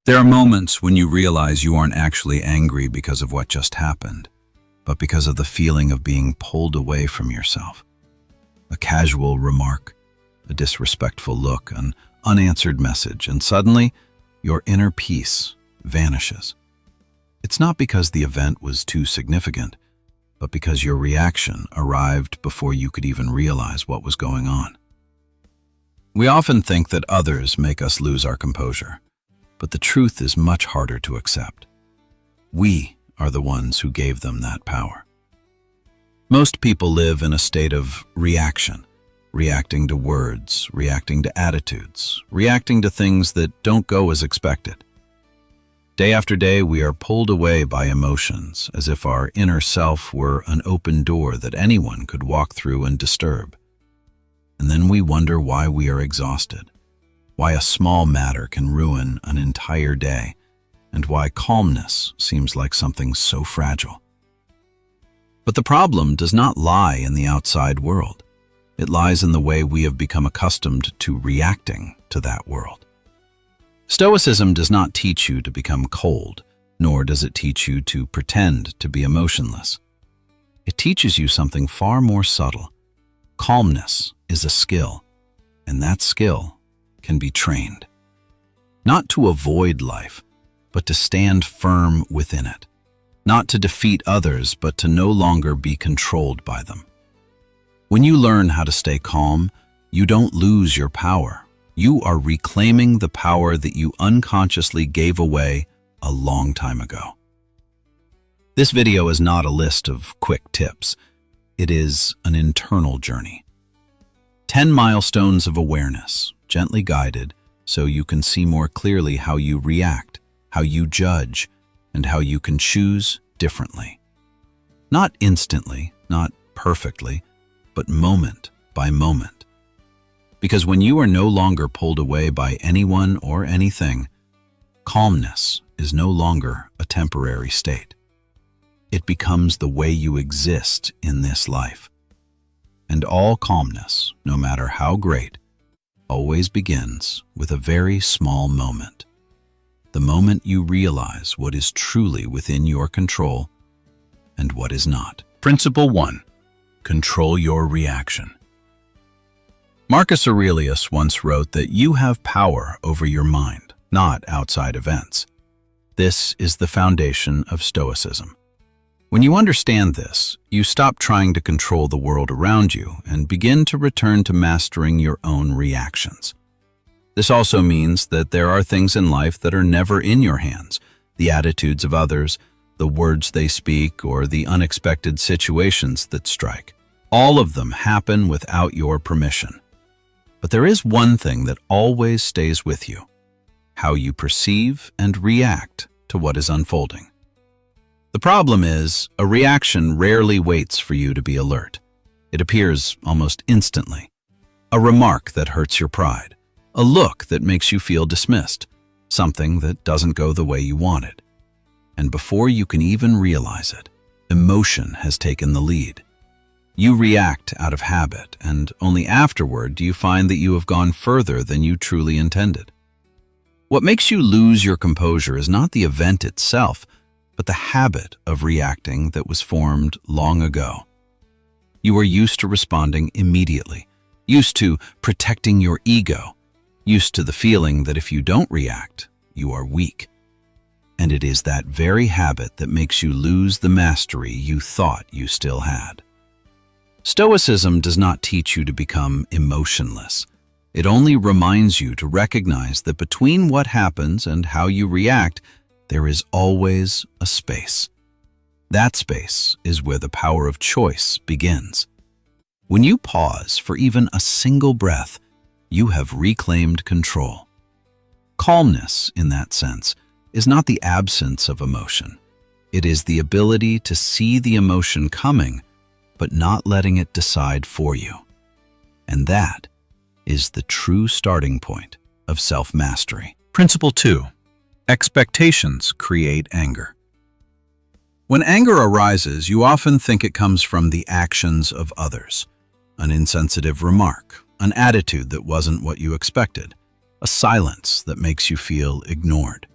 There are moments when you realize you aren't actually angry because of what just happened, but because of the feeling of being pulled away from yourself. A casual remark, a disrespectful look, an unanswered message, and suddenly your inner peace vanishes. It's not because the event was too significant, but because your reaction arrived before you could even realize what was going on. We often think that others make us lose our composure, but the truth is much harder to accept. We are the ones who gave them that power. Most people live in a state of reaction, reacting to words, reacting to attitudes, reacting to things that don't go as expected. Day after day, we are pulled away by emotions as if our inner self were an open door that anyone could walk through and disturb. And then we wonder why we are exhausted, why a small matter can ruin an entire day, and why calmness seems like something so fragile. But the problem does not lie in the outside world. It lies in the way we have become accustomed to reacting to that world. Stoicism does not teach you to become cold, nor does it teach you to pretend to be emotionless. It teaches you something far more subtle. Calmness is a skill, and that skill can be trained. Not to avoid life, but to stand firm within it. Not to defeat others, but to no longer be controlled by them. When you learn how to stay calm, you don't lose your power. You are reclaiming the power that you unconsciously gave away a long time ago. This video is not a list of quick tips. It is an internal journey. 10 milestones of awareness, gently guided so you can see more clearly how you react, how you judge, and how you can choose differently. Not instantly, not perfectly, but moment by moment. Because when you are no longer pulled away by anyone or anything, calmness is no longer a temporary state. It becomes the way you exist in this life. And all calmness, no matter how great, always begins with a very small moment. The moment you realize what is truly within your control and what is not. Principle 1. Control your reaction. Marcus Aurelius once wrote that you have power over your mind, not outside events. This is the foundation of Stoicism. When you understand this, you stop trying to control the world around you and begin to return to mastering your own reactions. This also means that there are things in life that are never in your hands: the attitudes of others, the words they speak, or the unexpected situations that strike. All of them happen without your permission. But there is one thing that always stays with you: how you perceive and react to what is unfolding. The problem is, a reaction rarely waits for you to be alert. It appears almost instantly. A remark that hurts your pride, a look that makes you feel dismissed, something that doesn't go the way you wanted. And before you can even realize it, emotion has taken the lead. You react out of habit, and only afterward do you find that you have gone further than you truly intended. What makes you lose your composure is not the event itself, but the habit of reacting that was formed long ago. You are used to responding immediately, used to protecting your ego, used to the feeling that if you don't react, you are weak. And it is that very habit that makes you lose the mastery you thought you still had. Stoicism does not teach you to become emotionless. It only reminds you to recognize that between what happens and how you react, there is always a space. That space is where the power of choice begins. When you pause for even a single breath, you have reclaimed control. Calmness, in that sense, is not the absence of emotion. It is the ability to see the emotion coming, but not letting it decide for you. And that is the true starting point of self-mastery. Principle 2. Expectations create anger. When anger arises, you often think it comes from the actions of others. An insensitive remark, an attitude that wasn't what you expected, a silence that makes you feel ignored.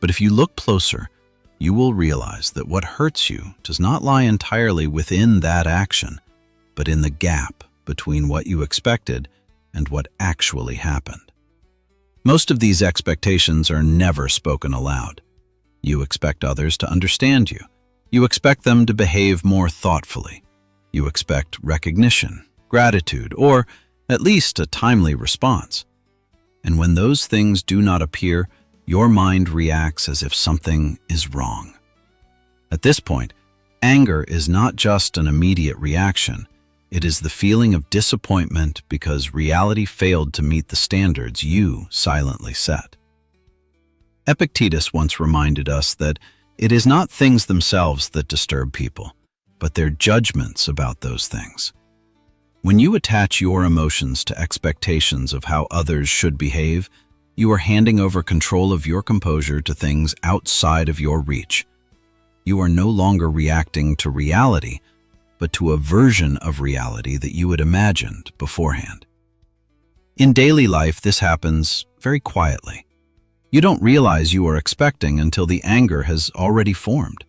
But if you look closer, you will realize that what hurts you does not lie entirely within that action, but in the gap between what you expected and what actually happened. Most of these expectations are never spoken aloud. You expect others to understand you. You expect them to behave more thoughtfully. You expect recognition, gratitude, or at least a timely response. And when those things do not appear, your mind reacts as if something is wrong. At this point, anger is not just an immediate reaction. It is the feeling of disappointment because reality failed to meet the standards you silently set. Epictetus once reminded us that it is not things themselves that disturb people, but their judgments about those things. When you attach your emotions to expectations of how others should behave, you are handing over control of your composure to things outside of your reach. You are no longer reacting to reality, but to a version of reality that you had imagined beforehand. In daily life, this happens very quietly. You don't realize you are expecting until the anger has already formed.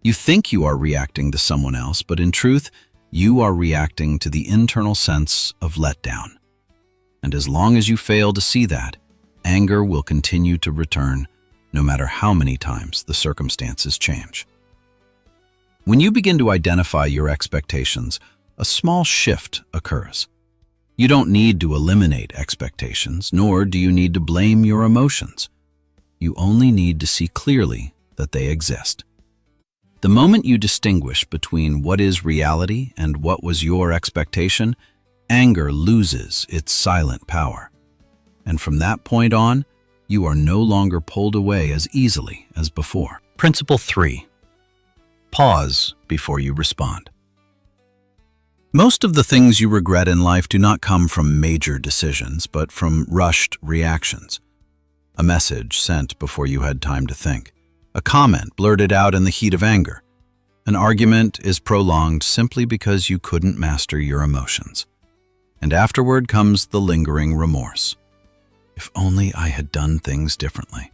You think you are reacting to someone else, but in truth, you are reacting to the internal sense of letdown. And as long as you fail to see that, anger will continue to return, no matter how many times the circumstances change. When you begin to identify your expectations, a small shift occurs. You don't need to eliminate expectations, nor do you need to blame your emotions. You only need to see clearly that they exist. The moment you distinguish between what is reality and what was your expectation, anger loses its silent power. And from that point on, you are no longer pulled away as easily as before. Principle 3. Pause before you respond. Most of the things you regret in life do not come from major decisions, but from rushed reactions. A message sent before you had time to think. A comment blurted out in the heat of anger. An argument is prolonged simply because you couldn't master your emotions. And afterward comes the lingering remorse. If only I had done things differently.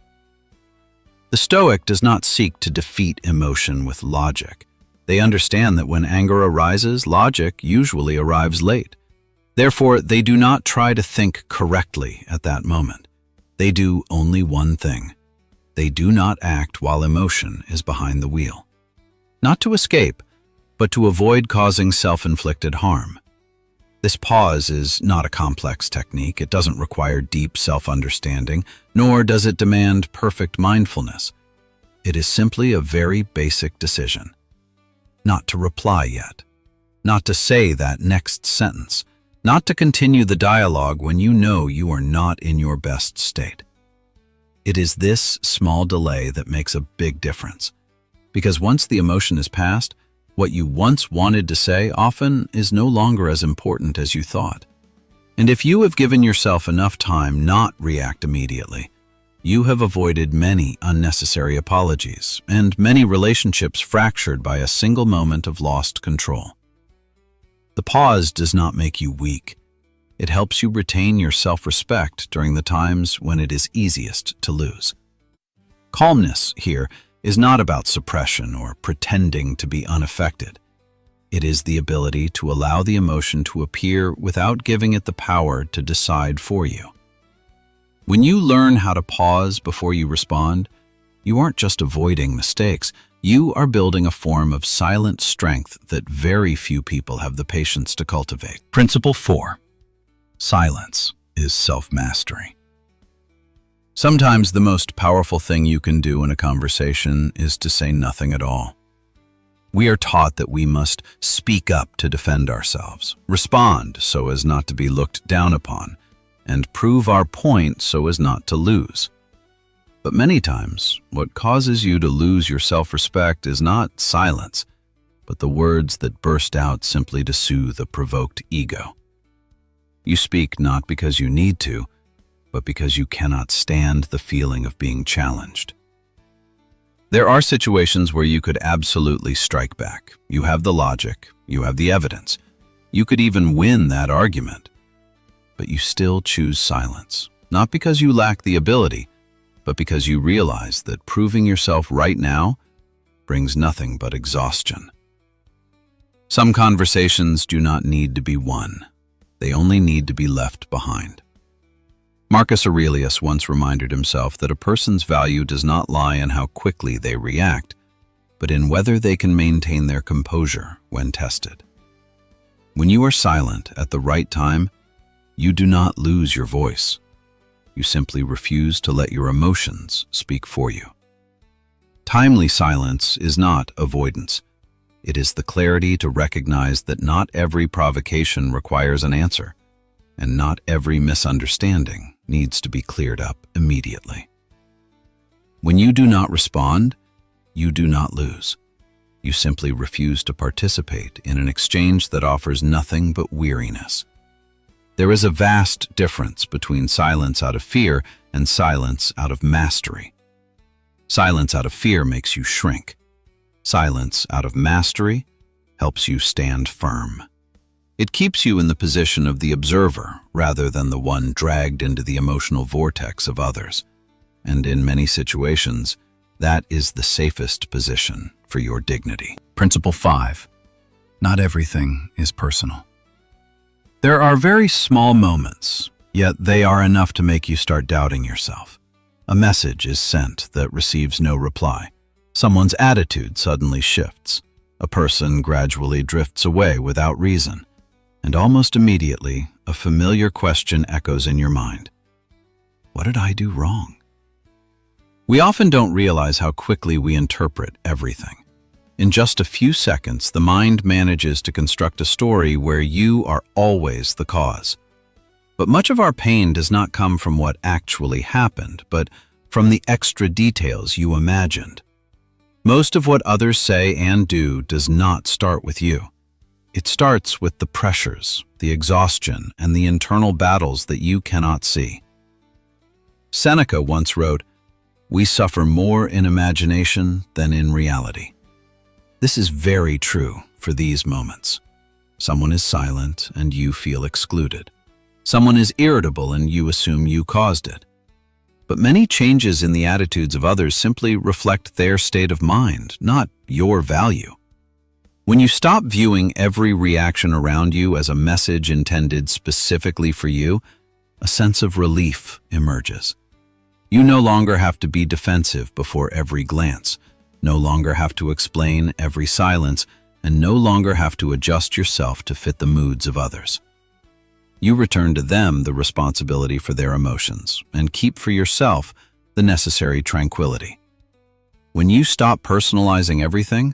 The Stoic does not seek to defeat emotion with logic. They understand that when anger arises, logic usually arrives late. Therefore, they do not try to think correctly at that moment. They do only one thing. They do not act while emotion is behind the wheel. Not to escape, but to avoid causing self-inflicted harm. This pause is not a complex technique. It doesn't require deep self-understanding, nor does it demand perfect mindfulness. It is simply a very basic decision. Not to reply yet. Not to say that next sentence. Not to continue the dialogue when you know you are not in your best state. It is this small delay that makes a big difference. Because once the emotion is past, what you once wanted to say often is no longer as important as you thought. And if you have given yourself enough time not react immediately, you have avoided many unnecessary apologies and many relationships fractured by a single moment of lost control. The pause does not make you weak. It helps you retain your self-respect during the times when it is easiest to lose. Calmness here is not about suppression or pretending to be unaffected. It is the ability to allow the emotion to appear without giving it the power to decide for you. When you learn how to pause before you respond, you aren't just avoiding mistakes, you are building a form of silent strength that very few people have the patience to cultivate. Principle 4. Silence is self-mastery. Sometimes the most powerful thing you can do in a conversation is to say nothing at all. We are taught that we must speak up to defend ourselves, respond so as not to be looked down upon, and prove our point so as not to lose. But many times, what causes you to lose your self-respect is not silence, but the words that burst out simply to soothe a provoked ego. You speak not because you need to, but because you cannot stand the feeling of being challenged. There are situations where you could absolutely strike back. You have the logic, you have the evidence. You could even win that argument. But you still choose silence, not because you lack the ability, but because you realize that proving yourself right now brings nothing but exhaustion. Some conversations do not need to be won. They only need to be left behind. Marcus Aurelius once reminded himself that a person's value does not lie in how quickly they react, but in whether they can maintain their composure when tested. When you are silent at the right time, you do not lose your voice. You simply refuse to let your emotions speak for you. Timely silence is not avoidance. It is the clarity to recognize that not every provocation requires an answer, and not every misunderstanding needs to be cleared up immediately. When you do not respond, you do not lose. You simply refuse to participate in an exchange that offers nothing but weariness. There is a vast difference between silence out of fear and silence out of mastery. Silence out of fear makes you shrink. Silence out of mastery helps you stand firm. It keeps you in the position of the observer rather than the one dragged into the emotional vortex of others. And in many situations, that is the safest position for your dignity. Principle 5. Not everything is personal. There are very small moments, yet they are enough to make you start doubting yourself. A message is sent that receives no reply. Someone's attitude suddenly shifts. A person gradually drifts away without reason. And almost immediately, a familiar question echoes in your mind. What did I do wrong? We often don't realize how quickly we interpret everything. In just a few seconds, the mind manages to construct a story where you are always the cause. But much of our pain does not come from what actually happened, but from the extra details you imagined. Most of what others say and do does not start with you. It starts with the pressures, the exhaustion, and the internal battles that you cannot see. Seneca once wrote, "We suffer more in imagination than in reality." This is very true for these moments. Someone is silent and you feel excluded. Someone is irritable and you assume you caused it. But many changes in the attitudes of others simply reflect their state of mind, not your value. When you stop viewing every reaction around you as a message intended specifically for you, a sense of relief emerges. You no longer have to be defensive before every glance, no longer have to explain every silence, and no longer have to adjust yourself to fit the moods of others. You return to them the responsibility for their emotions and keep for yourself the necessary tranquility. When you stop personalizing everything,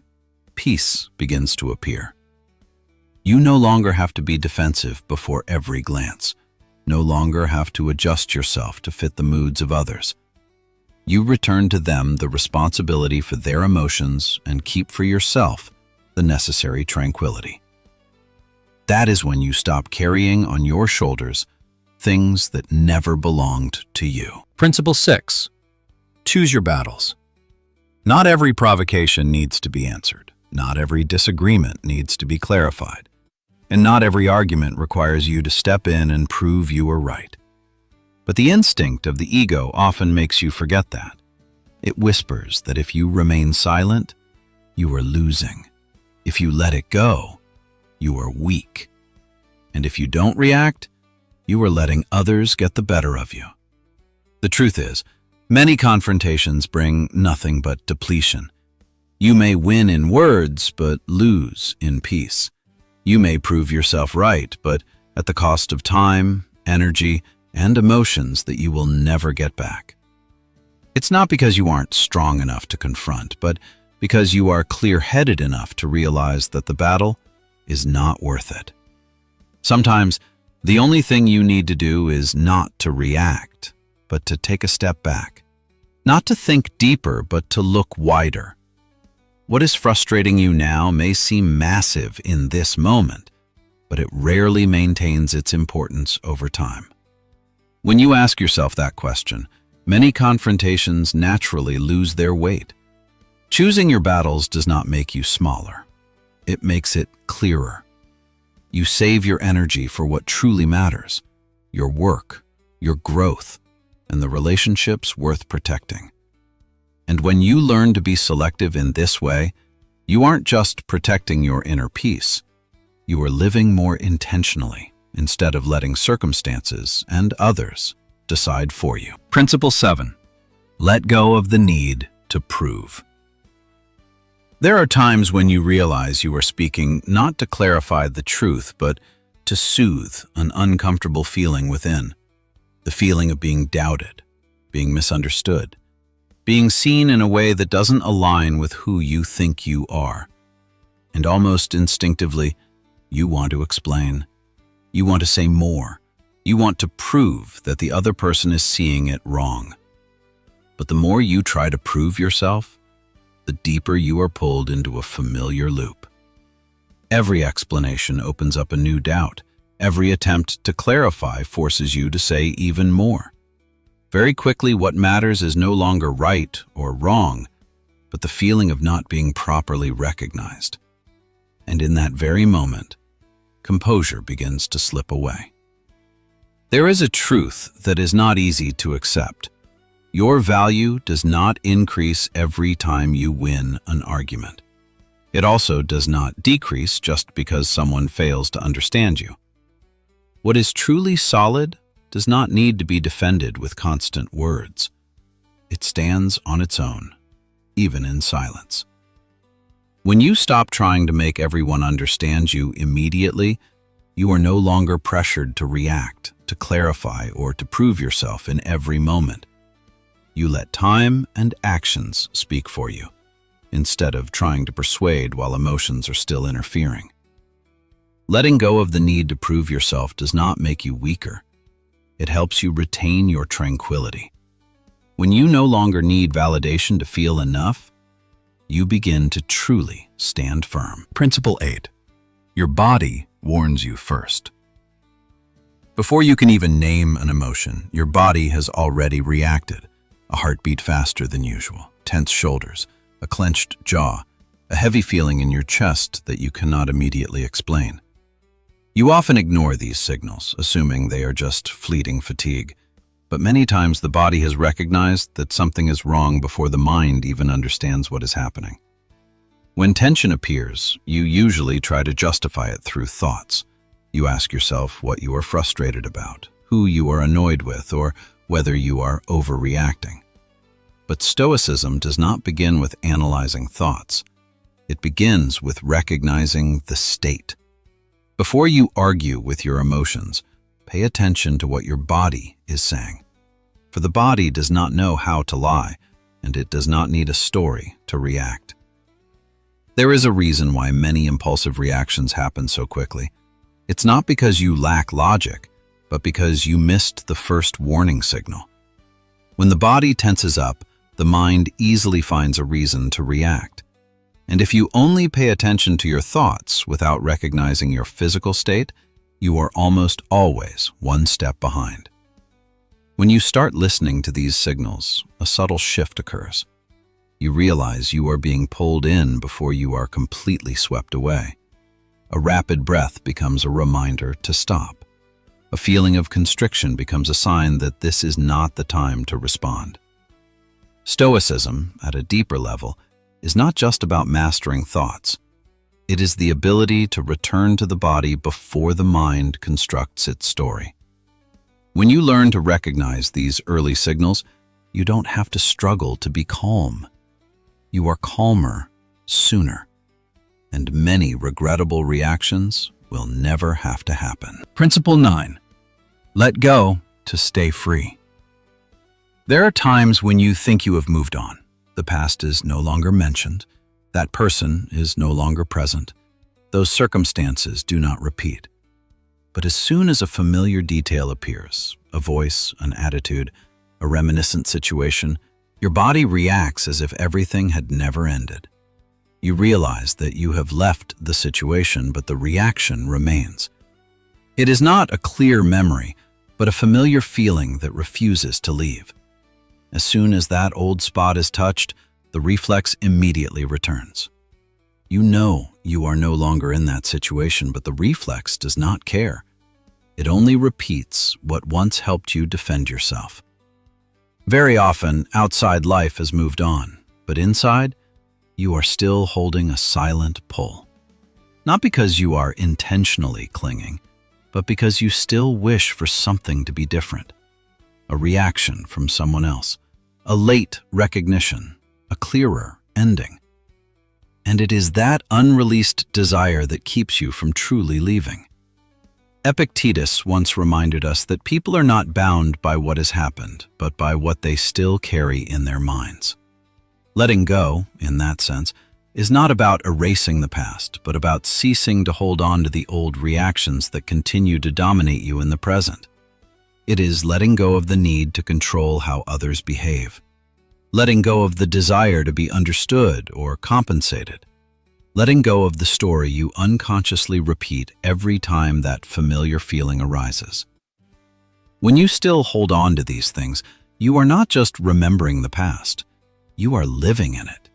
peace begins to appear. You no longer have to be defensive before every glance, no longer have to adjust yourself to fit the moods of others. You return to them the responsibility for their emotions and keep for yourself the necessary tranquility. That is when you stop carrying on your shoulders things that never belonged to you. Principle 6. Choose your battles. Not every provocation needs to be answered. Not every disagreement needs to be clarified. And not every argument requires you to step in and prove you are right. But the instinct of the ego often makes you forget that. It whispers that if you remain silent, you are losing. If you let it go, you are weak. And if you don't react, you are letting others get the better of you. The truth is, many confrontations bring nothing but depletion. You may win in words, but lose in peace. You may prove yourself right, but at the cost of time, energy, and emotions that you will never get back. It's not because you aren't strong enough to confront, but because you are clear-headed enough to realize that the battle is not worth it. Sometimes, the only thing you need to do is not to react, but to take a step back. Not to think deeper, but to look wider. What is frustrating you now may seem massive in this moment, but it rarely maintains its importance over time. When you ask yourself that question, many confrontations naturally lose their weight. Choosing your battles does not make you smaller. It makes it clearer. You save your energy for what truly matters, your work, your growth, and the relationships worth protecting. And when you learn to be selective in this way, you aren't just protecting your inner peace. You are living more intentionally instead of letting circumstances and others decide for you. Principle 7. Let go of the need to prove. There are times when you realize you are speaking not to clarify the truth, but to soothe an uncomfortable feeling within. The feeling of being doubted, being misunderstood, being seen in a way that doesn't align with who you think you are. And almost instinctively, you want to explain. You want to say more. You want to prove that the other person is seeing it wrong. But the more you try to prove yourself, the deeper you are pulled into a familiar loop. Every explanation opens up a new doubt. Every attempt to clarify forces you to say even more. Very quickly, what matters is no longer right or wrong, but the feeling of not being properly recognized. And in that very moment, composure begins to slip away. There is a truth that is not easy to accept. Your value does not increase every time you win an argument. It also does not decrease just because someone fails to understand you. What is truly solid does not need to be defended with constant words. It stands on its own, even in silence. When you stop trying to make everyone understand you immediately, you are no longer pressured to react, to clarify, or to prove yourself in every moment. You let time and actions speak for you, instead of trying to persuade while emotions are still interfering. Letting go of the need to prove yourself does not make you weaker. It helps you retain your tranquility. When you no longer need validation to feel enough, you begin to truly stand firm. Principle 8. Your body warns you first. Before you can even name an emotion, your body has already reacted. A heartbeat faster than usual, tense shoulders, a clenched jaw, a heavy feeling in your chest that you cannot immediately explain. You often ignore these signals, assuming they are just fleeting fatigue, but many times the body has recognized that something is wrong before the mind even understands what is happening. When tension appears, you usually try to justify it through thoughts. You ask yourself what you are frustrated about, who you are annoyed with, or whether you are overreacting. But Stoicism does not begin with analyzing thoughts. It begins with recognizing the state. Before you argue with your emotions, pay attention to what your body is saying. For the body does not know how to lie, and it does not need a story to react. There is a reason why many impulsive reactions happen so quickly. It's not because you lack logic, but because you missed the first warning signal. When the body tenses up, the mind easily finds a reason to react. And if you only pay attention to your thoughts without recognizing your physical state, you are almost always one step behind. When you start listening to these signals, a subtle shift occurs. You realize you are being pulled in before you are completely swept away. A rapid breath becomes a reminder to stop. A feeling of constriction becomes a sign that this is not the time to respond. Stoicism, at a deeper level, is not just about mastering thoughts. It is the ability to return to the body before the mind constructs its story. When you learn to recognize these early signals, you don't have to struggle to be calm. You are calmer sooner, and many regrettable reactions will never have to happen. Principle 9. Let go to stay free. There are times when you think you have moved on. The past is no longer mentioned. That person is no longer present. Those circumstances do not repeat. But as soon as a familiar detail appears, a voice, an attitude, a reminiscent situation, your body reacts as if everything had never ended. You realize that you have left the situation, but the reaction remains. It is not a clear memory, but a familiar feeling that refuses to leave. As soon as that old spot is touched, the reflex immediately returns. You know you are no longer in that situation, but the reflex does not care. It only repeats what once helped you defend yourself. Very often, outside life has moved on, but inside, you are still holding a silent pull. Not because you are intentionally clinging, but because you still wish for something to be different. A reaction from someone else, a late recognition, a clearer ending. And it is that unreleased desire that keeps you from truly leaving. Epictetus once reminded us that people are not bound by what has happened, but by what they still carry in their minds. Letting go, in that sense, is not about erasing the past, but about ceasing to hold on to the old reactions that continue to dominate you in the present. It is letting go of the need to control how others behave, letting go of the desire to be understood or compensated, letting go of the story you unconsciously repeat every time that familiar feeling arises. When you still hold on to these things, you are not just remembering the past, you are living in it.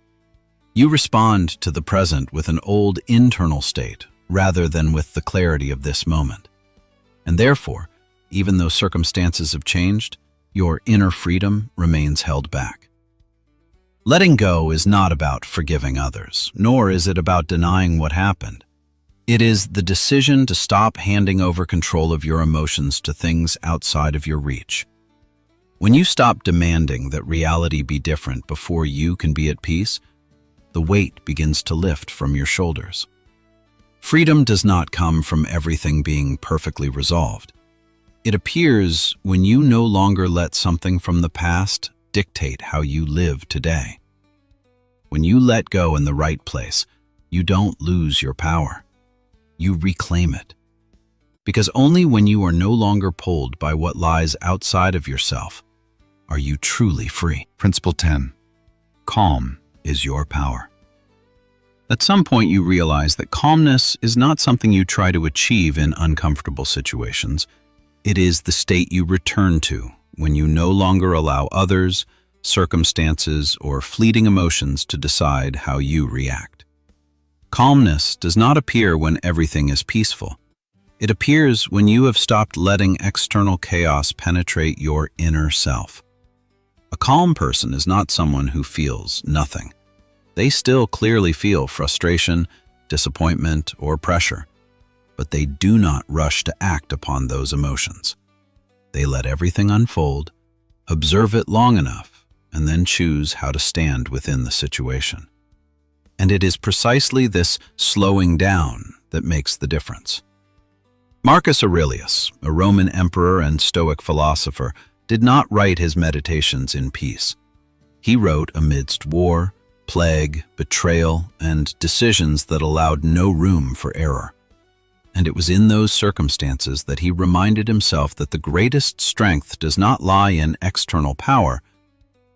You respond to the present with an old internal state rather than with the clarity of this moment. And therefore, even though circumstances have changed, your inner freedom remains held back. Letting go is not about forgiving others, nor is it about denying what happened. It is the decision to stop handing over control of your emotions to things outside of your reach. When you stop demanding that reality be different before you can be at peace, the weight begins to lift from your shoulders. Freedom does not come from everything being perfectly resolved. It appears when you no longer let something from the past dictate how you live today. When you let go in the right place, you don't lose your power. You reclaim it. Because only when you are no longer pulled by what lies outside of yourself are you truly free. Principle 10. Calm is your power. At some point you realize that calmness is not something you try to achieve in uncomfortable situations. It is the state you return to when you no longer allow others, circumstances, or fleeting emotions to decide how you react. Calmness does not appear when everything is peaceful. It appears when you have stopped letting external chaos penetrate your inner self. A calm person is not someone who feels nothing. They still clearly feel frustration, disappointment, or pressure, but they do not rush to act upon those emotions. They let everything unfold, observe it long enough, and then choose how to stand within the situation. And it is precisely this slowing down that makes the difference. Marcus Aurelius, a Roman emperor and Stoic philosopher, did not write his meditations in peace. He wrote amidst war, plague, betrayal, and decisions that allowed no room for error. And it was in those circumstances that he reminded himself that the greatest strength does not lie in external power,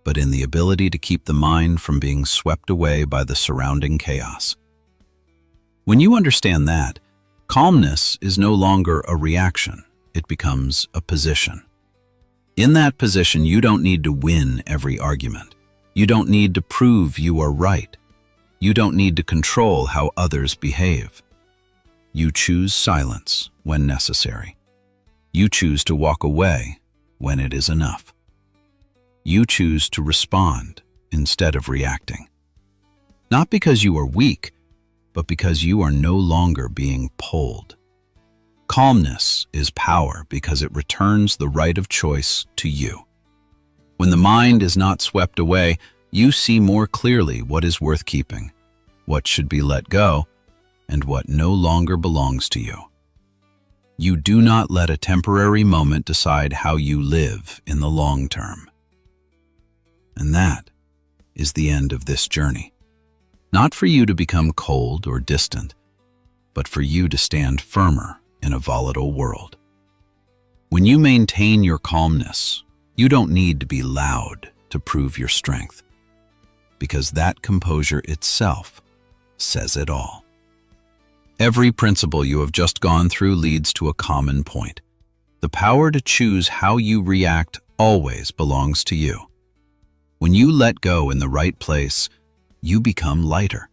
but in the ability to keep the mind from being swept away by the surrounding chaos. When you understand that, calmness is no longer a reaction, it becomes a position. In that position, you don't need to win every argument. You don't need to prove you are right. You don't need to control how others behave. You choose silence when necessary. You choose to walk away when it is enough. You choose to respond instead of reacting. Not because you are weak, but because you are no longer being pulled. Calmness is power because it returns the right of choice to you. When the mind is not swept away, you see more clearly what is worth keeping, what should be let go, and what no longer belongs to you. You do not let a temporary moment decide how you live in the long term. And that is the end of this journey. Not for you to become cold or distant, but for you to stand firmer in a volatile world. When you maintain your calmness, you don't need to be loud to prove your strength, because that composure itself says it all. Every principle you have just gone through leads to a common point. The power to choose how you react always belongs to you. When you let go in the right place, you become lighter.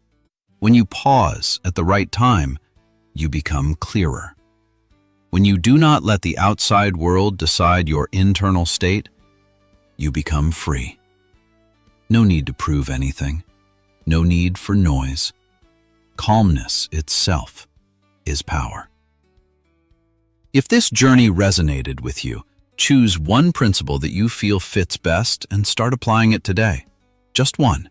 When you pause at the right time, you become clearer. When you do not let the outside world decide your internal state, you become free. No need to prove anything. No need for noise. Calmness itself is power. If this journey resonated with you, choose one principle that you feel fits best and start applying it today. Just one.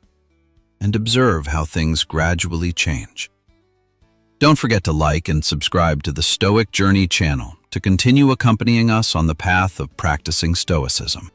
And observe how things gradually change. Don't forget to like and subscribe to the Stoic Journey channel to continue accompanying us on the path of practicing Stoicism.